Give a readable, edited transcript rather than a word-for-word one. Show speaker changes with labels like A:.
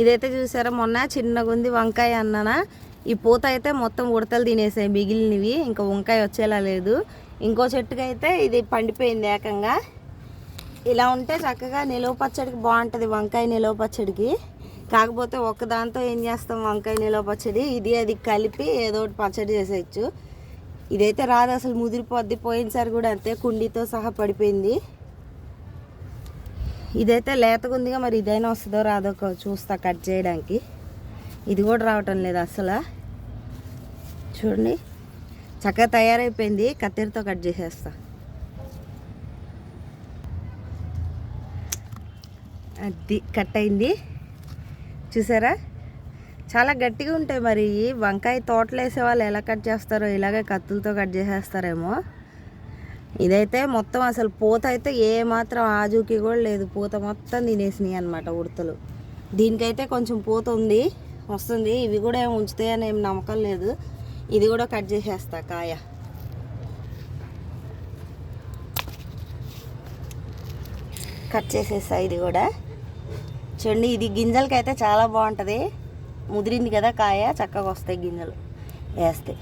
A: ఇదైతే చూసారా, మొన్న చిన్నగా ఉంది వంకాయ అన్నానా, ఈ పూత అయితే మొత్తం ఉడతలు తినేసాయి మిగిలినవి, ఇంకా వంకాయ వచ్చేలా లేదు. ఇంకో చెట్టుకి అయితే ఇది పండిపోయింది ఏకంగా. ఇలా ఉంటే చక్కగా నిలువ పచ్చడికి బాగుంటుంది, వంకాయ నిలువ పచ్చడికి. కాకపోతే ఒక్కదాంతో ఏం చేస్తాం వంకాయ నిలువ పచ్చడి, ఇది అది కలిపి ఏదో ఒకటి పచ్చడి చేసేయచ్చు. ఇదైతే రాదు అసలు, ముదిరిపోద్ది. పోయినసారి కూడా అంతే, కుండీతో సహా పడిపోయింది. ఇదైతే లేతగుందిగా, మరి ఇదైనా వస్తుందో రాదో చూస్తా కట్ చేయడానికి. ఇది కూడా రావటం లేదు అసలు. చూడండి చక్కగా తయారైపోయింది, కత్తెరతో కట్ చేసేస్తా. అది కట్ అయింది చూసారా, చాలా గట్టిగా ఉంటాయి. మరి వంకాయ తోటలు వేసే వాళ్ళు ఎలా కట్ చేస్తారో ఇలాగే కత్తులతో కట్ చేసేస్తారేమో. ఇదైతే మొత్తం అసలు పూత అయితే ఏ మాత్రం ఆజూకి కూడా లేదు, పూత మొత్తం తినేసినాయి అనమాట ఉడతలు. దీనికైతే కొంచెం పూత ఉంది, వస్తుంది. ఇవి కూడా ఏమి ఉంచుతాయని ఏం నమ్మకం లేదు. ఇది కూడా కట్ చేసేస్తా కాయ. కట్ చేసేస్తా ఇది కూడా. చూడండి, ఇది గింజలకైతే చాలా బాగుంటుంది. ముదిరింది కదా కాయ, చక్కగా వస్తాయి గింజలు వేస్తే.